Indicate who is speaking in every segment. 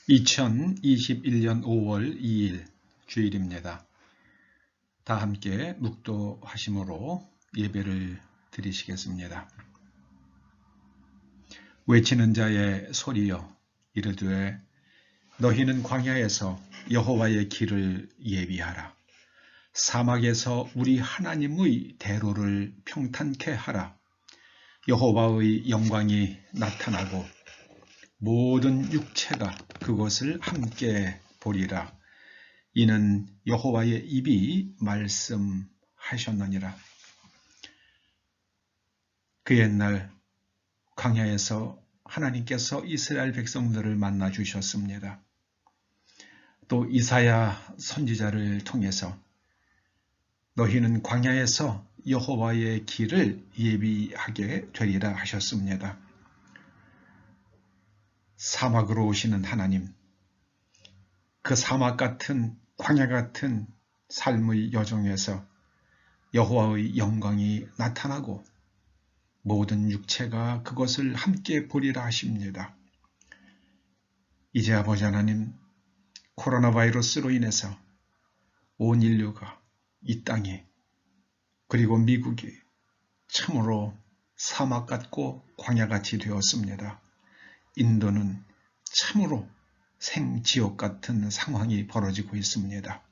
Speaker 1: 2021년 5월 2일 주일입니다. 다 함께 묵도하심으로 예배를 드리시겠습니다. 외치는 자의 소리여 이르되 너희는 광야에서 여호와의 길을 예비하라. 사막에서 우리 하나님의 대로를 평탄케 하라. 여호와의 영광이 나타나고 모든 육체가 그것을 함께 보리라. 이는 여호와의 입이 말씀하셨느니라. 그 옛날 광야에서 하나님께서 이스라엘 백성들을 만나 주셨습니다. 또 이사야 선지자를 통해서 너희는 광야에서 여호와의 길을 예비하게 되리라 하셨습니다. 사막으로 오시는 하나님, 그 사막 같은 광야 같은 삶의 여정에서 여호와의 영광이 나타나고 모든 육체가 그것을 함께 보리라 하십니다. 이제 아버지 하나님, 코로나 바이러스로 인해서 온 인류가 이 땅에 그리고 미국이 참으로 사막 같고 광야같이 되었습니다. 인도는 참으로 생지옥 같은 상황이 벌어지고 있습니다.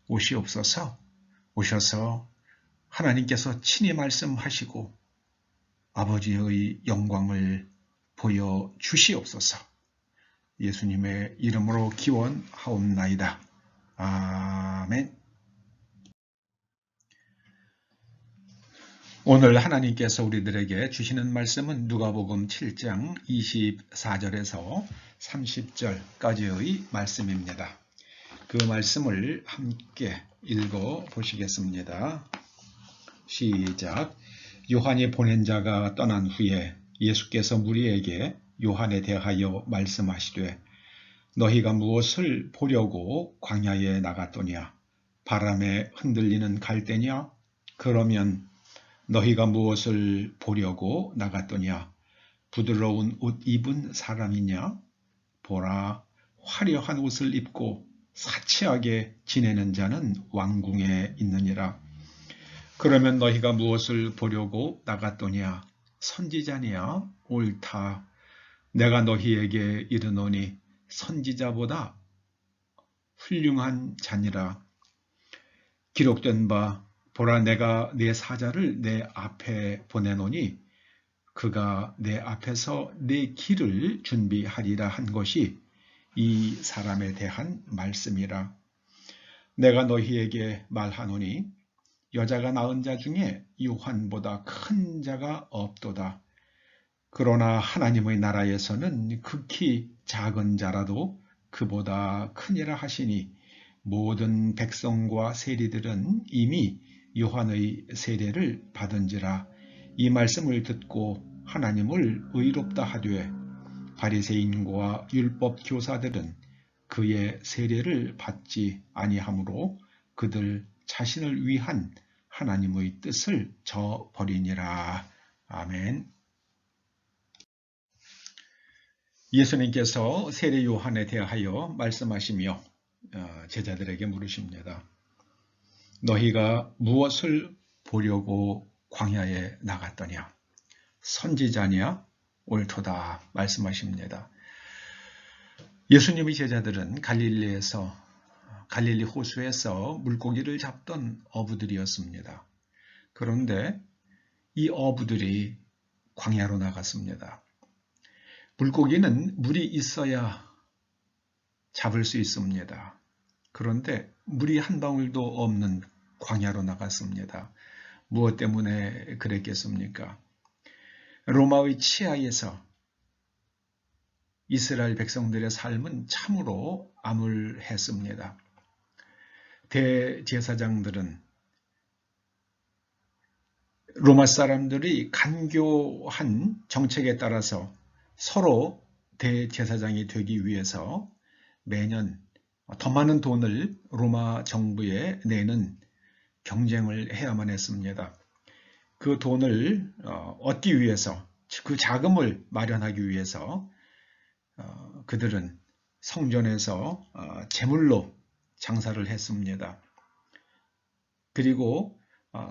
Speaker 1: 오시옵소서, 오셔서 하나님께서 친히 말씀하시고 아버지의 영광을 보여주시옵소서. 예수님의 이름으로 기원하옵나이다. 아멘. 오늘 하나님께서 우리들에게 주시는 말씀은 누가복음 7장 24절에서 30절까지의 말씀입니다. 그 말씀을 함께 읽어 보시겠습니다. 시작. 요한이 보낸 자가 떠난 후에 예수께서 무리에게 요한에 대하여 말씀하시되 너희가 무엇을 보려고 광야에 나갔더냐? 바람에 흔들리는 갈대냐? 그러면 너희가 무엇을 보려고 나갔더냐? 부드러운 옷 입은 사람이냐? 보라, 화려한 옷을 입고 사치하게 지내는 자는 왕궁에 있느니라. 그러면 너희가 무엇을 보려고 나갔더냐? 선지자냐? 옳다. 내가 너희에게 이르노니 선지자보다 훌륭한 자니라. 기록된 바 보라, 내가 내 사자를 내 앞에 보내노니 그가 내 앞에서 내 길을 준비하리라 한 것이 이 사람에 대한 말씀이라. 내가 너희에게 말하노니 여자가 낳은 자 중에 요한보다 큰 자가 없도다. 그러나 하나님의 나라에서는 극히 작은 자라도 그보다 크니라 하시니 모든 백성과 세리들은 이미 요한의 세례를 받은지라. 이 말씀을 듣고 하나님을 의롭다 하되 바리새인과 율법 교사들은 그의 세례를 받지 아니하므로 그들 자신을 위한 하나님의 뜻을 저버리니라. 아멘. 예수님께서 세례 요한에 대하여 말씀하시며 제자들에게 물으십니다. 너희가 무엇을 보려고 광야에 나갔더냐? 선지자냐? 옳도다 말씀하십니다. 예수님의 제자들은 갈릴리 호수에서 물고기를 잡던 어부들이었습니다. 그런데 이 어부들이 광야로 나갔습니다. 물고기는 물이 있어야 잡을 수 있습니다. 그런데 물이 한 방울도 없는 광야로 나갔습니다. 무엇 때문에 그랬겠습니까? 로마의 치하에서 이스라엘 백성들의 삶은 참으로 암울했습니다. 대제사장들은 로마 사람들이 간교한 정책에 따라서 서로 대제사장이 되기 위해서 매년 더 많은 돈을 로마 정부에 내는 경쟁을 해야만 했습니다. 그 돈을 얻기 위해서, 그 자금을 마련하기 위해서 그들은 성전에서 제물로 장사를 했습니다. 그리고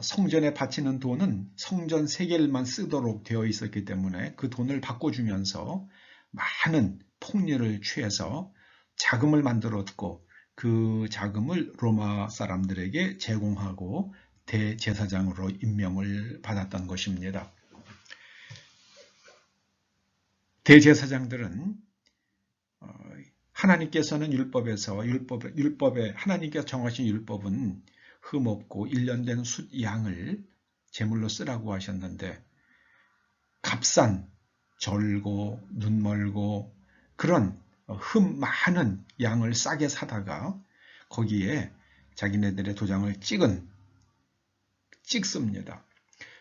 Speaker 1: 성전에 바치는 돈은 성전 세겔만 쓰도록 되어 있었기 때문에 그 돈을 바꿔주면서 많은 폭리를 취해서 자금을 만들었고 그 자금을 로마 사람들에게 제공하고 대제사장으로 임명을 받았던 것입니다. 대제사장들은 하나님께서는 율법에 하나님께서 정하신 율법은 흠없고 일련된 숫 양을 제물로 쓰라고 하셨는데 값싼 절고 눈멀고 그런 흠 많은 양을 싸게 사다가 거기에 자기네들의 도장을 찍습니다.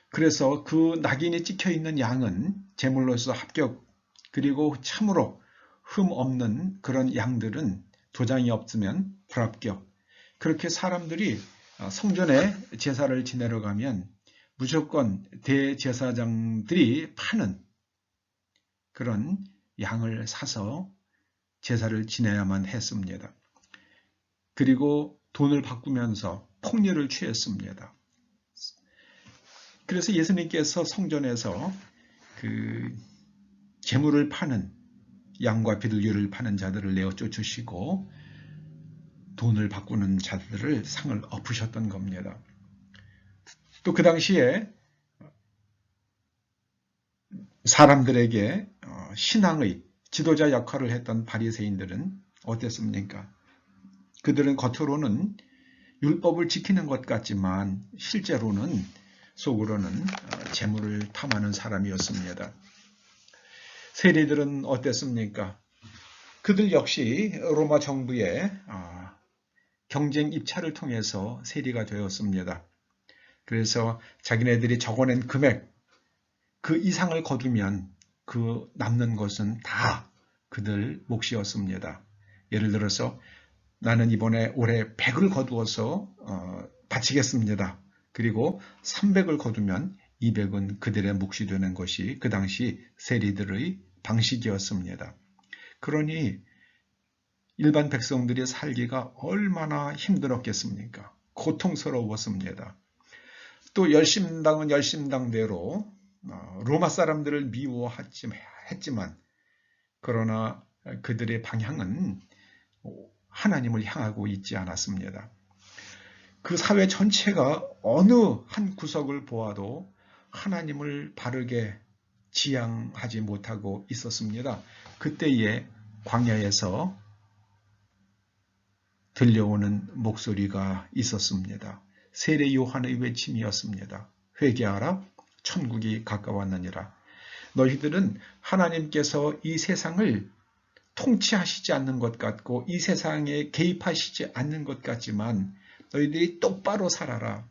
Speaker 1: 그래서 그 낙인이 찍혀 있는 양은 제물로서 합격, 그리고 참으로 흠 없는 그런 양들은 도장이 없으면 불합격. 그렇게 사람들이 성전에 제사를 지내러 가면 무조건 대제사장들이 파는 그런 양을 사서 제사를 지내야만 했습니다. 그리고 돈을 바꾸면서 폭리를 취했습니다. 그래서 예수님께서 성전에서 그 제물을 파는 양과 비둘기를 파는 자들을 내어 쫓으시고 돈을 바꾸는 자들을 상을 엎으셨던 겁니다. 또 그 당시에 사람들에게 신앙의 지도자 역할을 했던 바리새인들은 어땠습니까? 그들은 겉으로는 율법을 지키는 것 같지만 실제로는 속으로는 재물을 탐하는 사람이었습니다. 세리들은 어땠습니까? 그들 역시 로마 정부의 경쟁 입찰을 통해서 세리가 되었습니다. 그래서 자기네들이 적어낸 금액 그 이상을 거두면 그 남는 것은 다 그들 몫이었습니다. 예를 들어서 나는 이번에 올해 100을 거두어서 바치겠습니다. 그리고 300을 거두면 200은 그들의 몫이 되는 것이 그 당시 세리들의 방식이었습니다. 그러니 일반 백성들이 살기가 얼마나 힘들었겠습니까? 고통스러웠습니다. 또 열심당은 열심당대로 로마 사람들을 미워했지만 그러나 그들의 방향은 하나님을 향하고 있지 않았습니다. 그 사회 전체가 어느 한 구석을 보아도 하나님을 바르게 지향하지 못하고 있었습니다. 그때에 광야에서 들려오는 목소리가 있었습니다. 세례 요한의 외침이었습니다. 회개하라, 천국이 가까웠느니라. 너희들은 하나님께서 이 세상을 통치하시지 않는 것 같고 이 세상에 개입하시지 않는 것 같지만 너희들이 똑바로 살아라.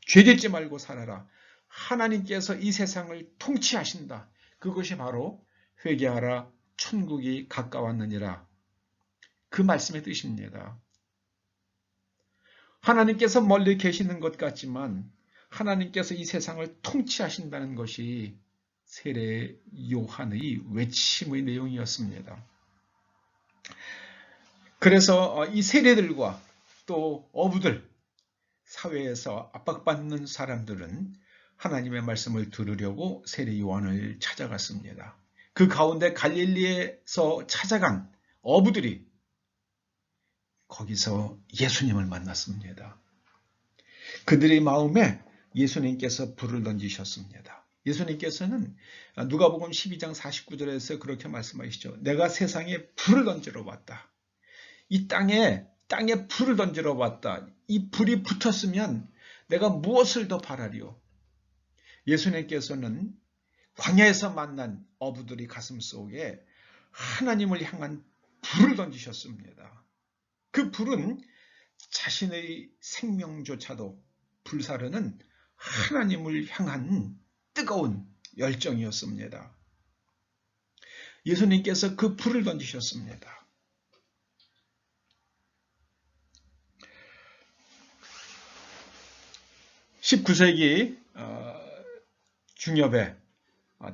Speaker 1: 죄짓지 말고 살아라. 하나님께서 이 세상을 통치하신다. 그것이 바로 회개하라, 천국이 가까웠느니라. 그 말씀의 뜻입니다. 하나님께서 멀리 계시는 것 같지만 하나님께서 이 세상을 통치하신다는 것이 세례 요한의 외침의 내용이었습니다. 그래서 이 세례들과 또 어부들, 사회에서 압박받는 사람들은 하나님의 말씀을 들으려고 세례 요한을 찾아갔습니다. 그 가운데 갈릴리에서 찾아간 어부들이 거기서 예수님을 만났습니다. 그들의 마음에 예수님께서 불을 던지셨습니다. 예수님께서는 누가복음 12장 49절에서 그렇게 말씀하시죠. 내가 세상에 불을 던지러 왔다. 이 땅에 불을 던지러 왔다. 이 불이 붙었으면 내가 무엇을 더 바라리요? 예수님께서는 광야에서 만난 어부들의 가슴 속에 하나님을 향한 불을 던지셨습니다. 그 불은 자신의 생명조차도 불사르는 하나님을 향한 뜨거운 열정이었습니다. 예수님께서 그 불을 던지셨습니다. 19세기 중엽에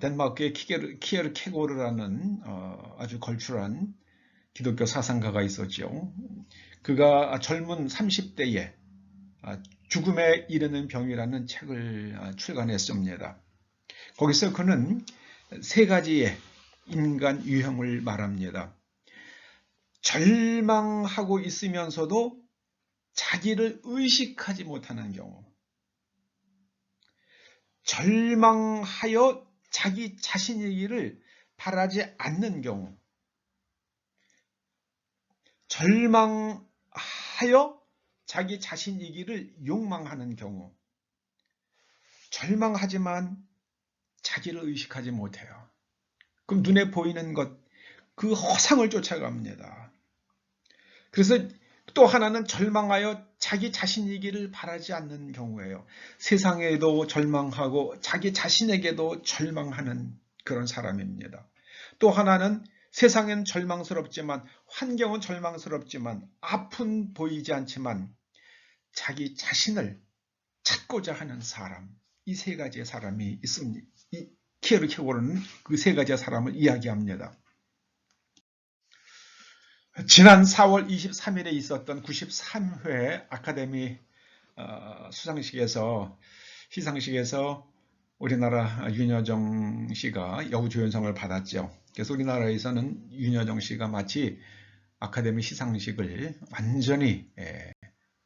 Speaker 1: 덴마크의 키에르케고르라는 아주 걸출한 기독교 사상가가 있었죠. 그가 젊은 30대에 죽음에 이르는 병이라는 책을 출간했습니다. 거기서 그는 세 가지의 인간 유형을 말합니다. 절망하고 있으면서도 자기를 의식하지 못하는 경우, 절망하여 자기 자신이기를 바라지 않는 경우, 절망하여 자기 자신이기를 욕망하는 경우, 절망하지만 자기를 의식하지 못해요. 그럼 눈에 보이는 것, 그 허상을 쫓아갑니다. 그래서 또 하나는 절망하여 자기 자신이기를 바라지 않는 경우예요. 세상에도 절망하고 자기 자신에게도 절망하는 그런 사람입니다. 또 하나는 세상엔 절망스럽지만, 환경은 절망스럽지만, 앞은 보이지 않지만 자기 자신을 찾고자 하는 사람, 이 세 가지의 사람이 있습니다. 이 키에르케고르는 그 세 가지의 사람을 이야기합니다. 지난 4월 23일에 있었던 93회 아카데미 시상식에서 우리나라 윤여정 씨가 여우조연상을 받았죠. 그래서 우리나라에서는 윤여정 씨가 마치 아카데미 시상식을 완전히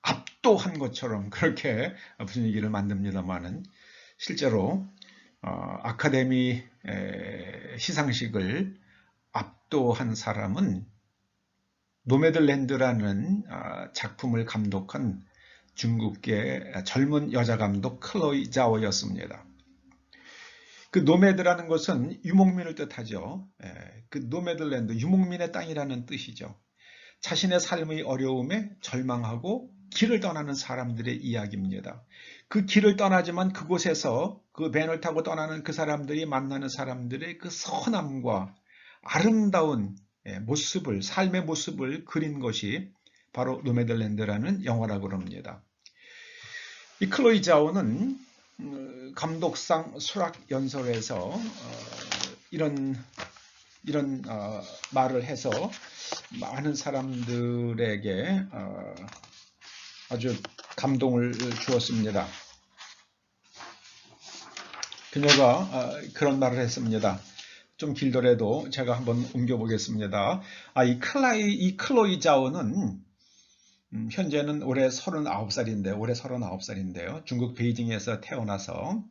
Speaker 1: 압도한 것처럼 그렇게 분위기를 만듭니다만은, 실제로 아카데미 시상식을 압도한 사람은 노매들랜드라는 작품을 감독한 중국의 젊은 여자 감독 클로이 자오였습니다. 그 노매드라는 것은 유목민을 뜻하죠. 그 노매들랜드, 유목민의 땅이라는 뜻이죠. 자신의 삶의 어려움에 절망하고 길을 떠나는 사람들의 이야기입니다. 그 길을 떠나지만 그곳에서 그 밴을 타고 떠나는 그 사람들이 만나는 사람들의 그 선함과 아름다운 모습을, 삶의 모습을 그린 것이 바로 노매들랜드라는 영화라고 합니다. 이 클로이 자오는 감독상 수락연설에서 이런 말을 해서 많은 사람들에게 아주 감동을 주었습니다. 그녀가 그런 말을 했습니다. 좀 길더라도 제가 한번 옮겨보겠습니다. 이 클로이 자오는 현재는 올해 39살인데요. 중국 베이징에서 태어나서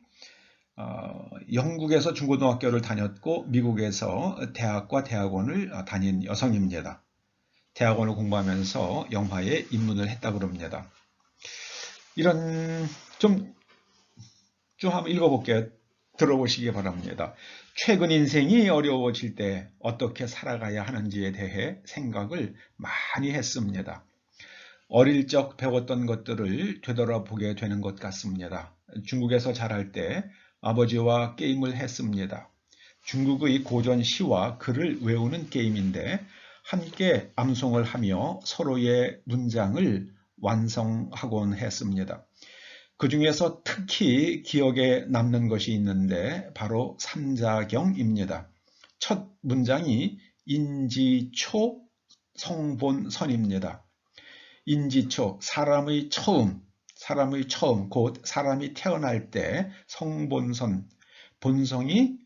Speaker 1: 영국에서 중고등학교를 다녔고 미국에서 대학과 대학원을 다닌 여성입니다. 대학원을 공부하면서 영화에 입문을 했다고 합니다. 좀 한번 읽어볼게요. 들어보시기 바랍니다. 최근 인생이 어려워질 때 어떻게 살아가야 하는지에 대해 생각을 많이 했습니다. 어릴 적 배웠던 것들을 되돌아보게 되는 것 같습니다. 중국에서 자랄 때 아버지와 게임을 했습니다. 중국의 고전 시와 글을 외우는 게임인데 함께 암송을 하며 서로의 문장을 완성하곤 했습니다. 그 중에서 특히 기억에 남는 것이 있는데 바로 삼자경입니다. 첫 문장이 인지초 성본선입니다. 인지초, 사람의 처음, 곧 사람이 태어날 때 성본선, 본성이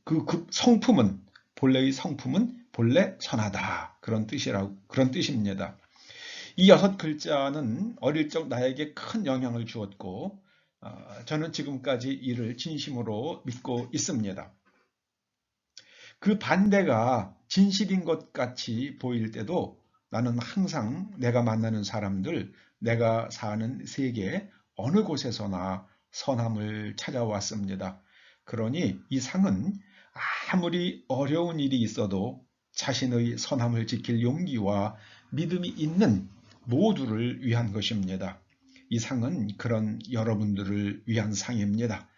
Speaker 1: 그 성품은, 본래의 성품은 본래 선하다, 그런 뜻입니다. 이 6글자는 어릴 적 나에게 큰 영향을 주었고 저는 지금까지 이를 진심으로 믿고 있습니다. 그 반대가 진실인 것 같이 보일 때도 나는 항상 내가 만나는 사람들, 내가 사는 세계 어느 곳에서나 선함을 찾아왔습니다. 그러니 이 상은 아무리 어려운 일이 있어도 자신의 선함을 지킬 용기와 믿음이 있는 모두를 위한 것입니다. 이 상은 그런 여러분들을 위한 상입니다.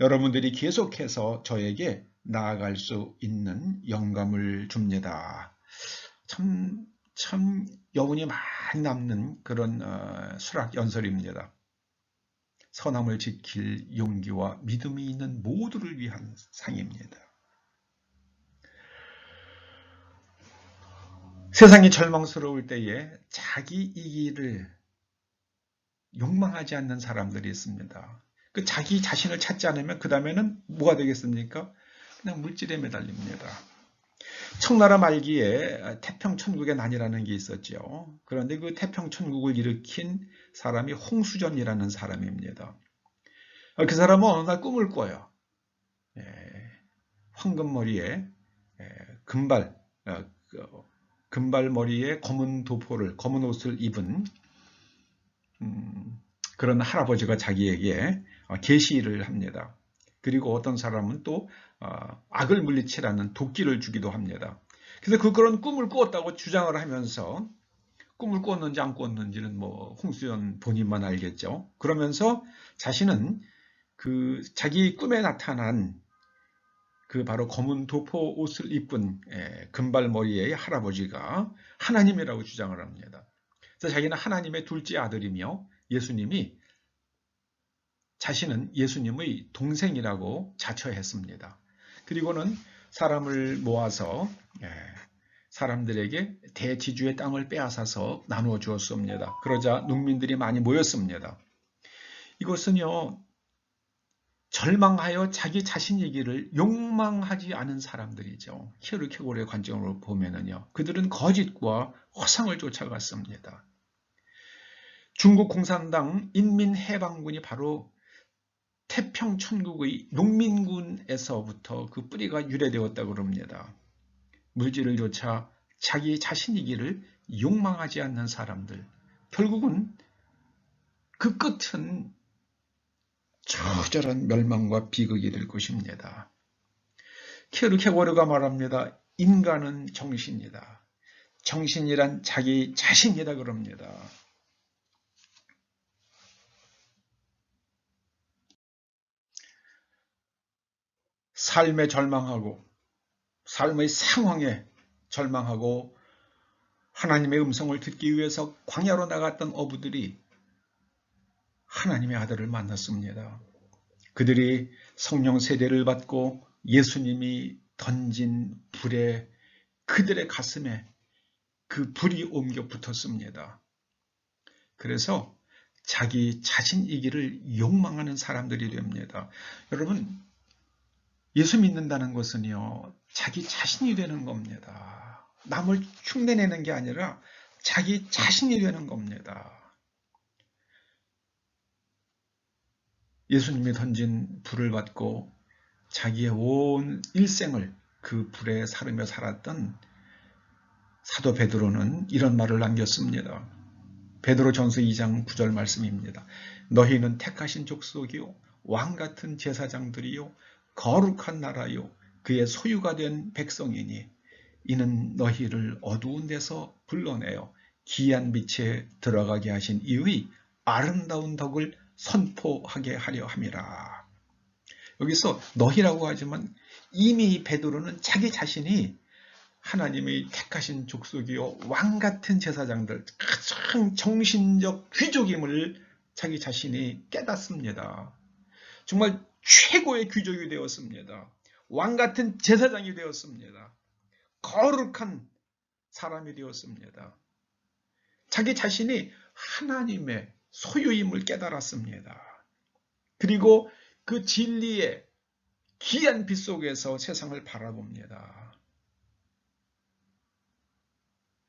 Speaker 1: 여러분들이 계속해서 저에게 나아갈 수 있는 영감을 줍니다. 참 여운이 많이 남는 그런 수락연설입니다. 선함을 지킬 용기와 믿음이 있는 모두를 위한 상입니다. 세상이 절망스러울 때에 자기 이기를 욕망하지 않는 사람들이 있습니다. 그 자기 자신을 찾지 않으면 그 다음에는 뭐가 되겠습니까? 그냥 물질에 매달립니다. 청나라 말기에 태평천국의 난이라는 게 있었죠. 그런데 그 태평천국을 일으킨 사람이 홍수전이라는 사람입니다. 그 사람은 어느 날 꿈을 꿔요. 황금머리에 금발, 금발머리에 검은 도포를, 검은 옷을 입은 그런 할아버지가 자기에게 계시를 합니다. 그리고 어떤 사람은 또 악을 물리치라는 도끼를 주기도 합니다. 그래서 그런 꿈을 꾸었다고 주장을 하면서 꿈을 꾸었는지 안 꾸었는지는 뭐 홍수연 본인만 알겠죠. 그러면서 자신은 그 자기 꿈에 나타난 그 바로 검은 도포 옷을 입은 금발머리의 할아버지가 하나님이라고 주장을 합니다. 그래서 자기는 하나님의 둘째 아들이며 예수님이 자신은 예수님의 동생이라고 자처했습니다. 그리고는 사람을 모아서 사람들에게 대지주의 땅을 빼앗아서 나누어 주었습니다. 그러자 농민들이 많이 모였습니다. 이것은요, 절망하여 자기 자신이기를 욕망하지 않은 사람들이죠. 키르케고르의 관점으로 보면은요, 그들은 거짓과 허상을 쫓아갔습니다. 중국 공산당 인민해방군이 바로 태평천국의 농민군에서부터 그 뿌리가 유래되었다고 합니다. 물질을 쫓아 자기 자신이기를 욕망하지 않는 사람들. 결국은 그 끝은 처절한 멸망과 비극이 될 것입니다. 키르케고르가 말합니다. 인간은 정신이다. 정신이란 자기 자신이다 그럽니다. 삶에 절망하고 삶의 상황에 절망하고 하나님의 음성을 듣기 위해서 광야로 나갔던 어부들이 하나님의 아들을 만났습니다. 그들이 성령 세례를 받고 예수님이 던진 불에 그들의 가슴에 그 불이 옮겨 붙었습니다. 그래서 자기 자신이기를 욕망하는 사람들이 됩니다. 여러분, 예수 믿는다는 것은요, 자기 자신이 되는 겁니다. 남을 흉내내는 게 아니라 자기 자신이 되는 겁니다. 예수님이 던진 불을 받고 자기의 온 일생을 그 불에 사르며 살았던 사도 베드로는 이런 말을 남겼습니다. 베드로전서 2장 9절 말씀입니다. 너희는 택하신 족속이요 왕같은 제사장들이요 거룩한 나라요 그의 소유가 된 백성이니 이는 너희를 어두운 데서 불러내어 기이한 빛에 들어가게 하신 이의 아름다운 덕을 선포하게 하려 함이라. 여기서 너희라고 하지만 이미 베드로는 자기 자신이 하나님의 택하신 족속이요 왕같은 제사장들, 가장 정신적 귀족임을 자기 자신이 깨닫습니다. 정말 최고의 귀족이 되었습니다. 왕같은 제사장이 되었습니다. 거룩한 사람이 되었습니다. 자기 자신이 하나님의 소유임을 깨달았습니다. 그리고 그 진리의 기이한 빛 속에서 세상을 바라봅니다.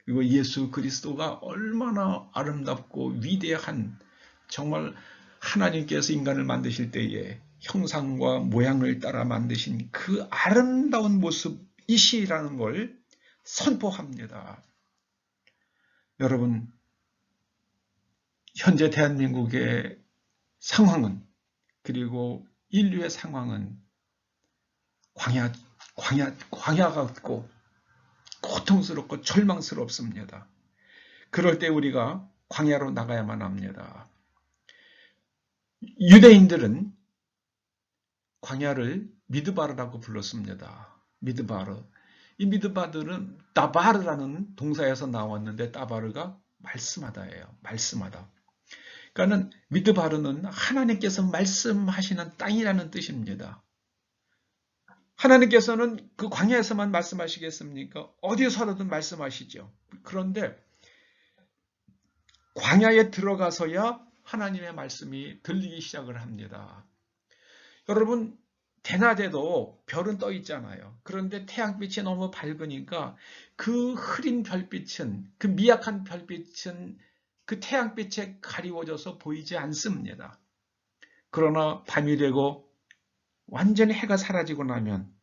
Speaker 1: 그리고 예수 그리스도가 얼마나 아름답고 위대한, 정말 하나님께서 인간을 만드실 때에 형상과 모양을 따라 만드신 그 아름다운 모습이시라는 걸 선포합니다. 여러분, 현재 대한민국의 상황은, 그리고 인류의 상황은 광야 같고 고통스럽고 절망스럽습니다. 그럴 때 우리가 광야로 나가야만 합니다. 유대인들은 광야를 미드바르라고 불렀습니다. 미드바르. 이 미드바르는 따바르라는 동사에서 나왔는데 따바르가 말씀하다예요. 말씀하다. 그러니까는 미드바르는 하나님께서 말씀하시는 땅이라는 뜻입니다. 하나님께서는 그 광야에서만 말씀하시겠습니까? 어디서라든 말씀하시죠. 그런데 광야에 들어가서야 하나님의 말씀이 들리기 시작을 합니다. 여러분, 대낮에도 별은 떠 있잖아요. 그런데 태양빛이 너무 밝으니까 그 흐린 별빛은, 그 미약한 별빛은 그 태양빛에 가리워져서 보이지 않습니다. 그러나 밤이 되고 완전히 해가 사라지고 나면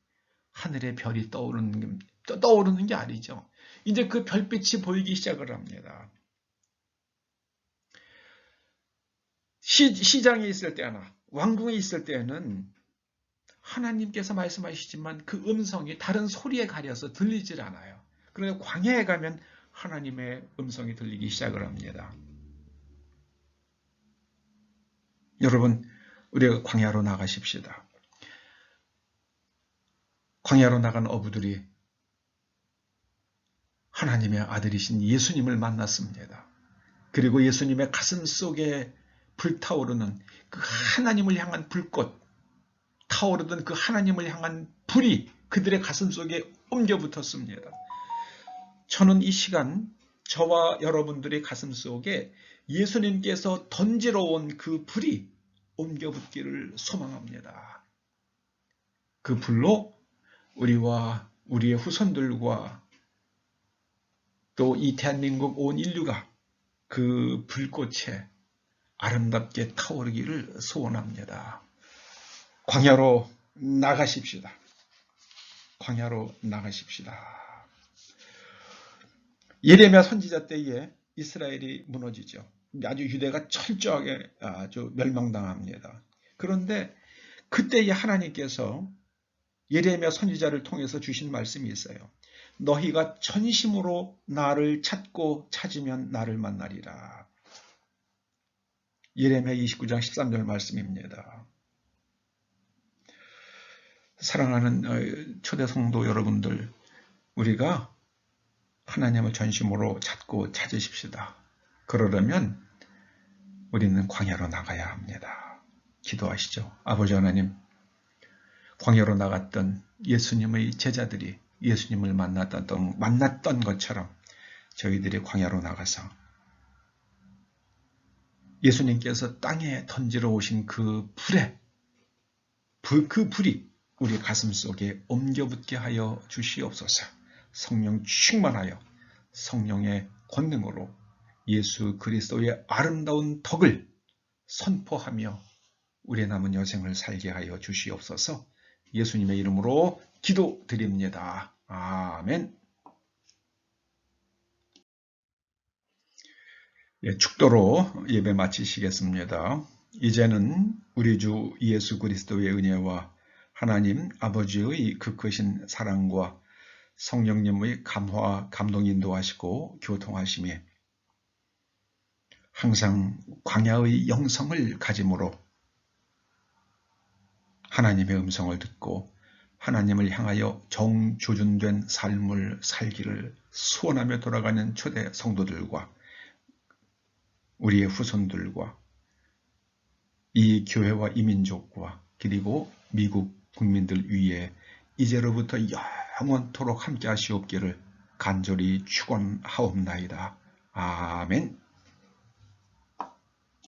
Speaker 1: 하늘에 별이 떠오르는 게 아니죠. 이제 그 별빛이 보이기 시작을 합니다. 시장에 있을 때나 왕궁에 있을 때는 하나님께서 말씀하시지만 그 음성이 다른 소리에 가려서 들리질 않아요. 그런데 광야에 가면 하나님의 음성이 들리기 시작을 합니다. 여러분, 우리가 광야로 나가십시다. 광야로 나간 어부들이 하나님의 아들이신 예수님을 만났습니다. 그리고 예수님의 가슴 속에 불타오르는 그 하나님을 향한 불꽃, 타오르던 그 하나님을 향한 불이 그들의 가슴 속에 옮겨 붙었습니다. 저는 이 시간 저와 여러분들의 가슴 속에 예수님께서 던지러 온 그 불이 옮겨 붙기를 소망합니다. 그 불로 우리와 우리의 후손들과 또 이 대한민국 온 인류가 그 불꽃에 아름답게 타오르기를 소원합니다. 광야로 나가십시다. 광야로 나가십시다. 예레미야 선지자 때에 이스라엘이 무너지죠. 아주 유대가 철저하게 아주 멸망당합니다. 그런데 그때에 하나님께서 예레미야 선지자를 통해서 주신 말씀이 있어요. 너희가 전심으로 나를 찾고 찾으면 나를 만나리라. 예레미야 29장 13절 말씀입니다. 사랑하는 초대 성도 여러분들, 우리가 하나님을 전심으로 찾고 찾으십시다. 그러려면 우리는 광야로 나가야 합니다. 기도하시죠. 아버지 하나님, 광야로 나갔던 예수님의 제자들이 예수님을 만났던 것처럼 저희들이 광야로 나가서 예수님께서 땅에 던지러 오신 그 불이 우리 가슴 속에 옮겨붙게 하여 주시옵소서. 성령 충만하여 성령의 권능으로 예수 그리스도의 아름다운 덕을 선포하며 우리의 남은 여생을 살게 하여 주시옵소서. 예수님의 이름으로 기도드립니다. 아멘. 축도로 예배 마치시겠습니다. 이제는 우리 주 예수 그리스도의 은혜와 하나님 아버지의 그 크신 사랑과 성령님의 감화, 감동 인도하시고 교통하심에 항상 광야의 영성을 가짐으로 하나님의 음성을 듣고 하나님을 향하여 정조준된 삶을 살기를 소원하며 돌아가는 초대 성도들과 우리의 후손들과 이 교회와 이 민족과 그리고 미국 국민들 위에 이제로부터 영원토록 함께 하시옵기를 간절히 축원하옵나이다. 아멘.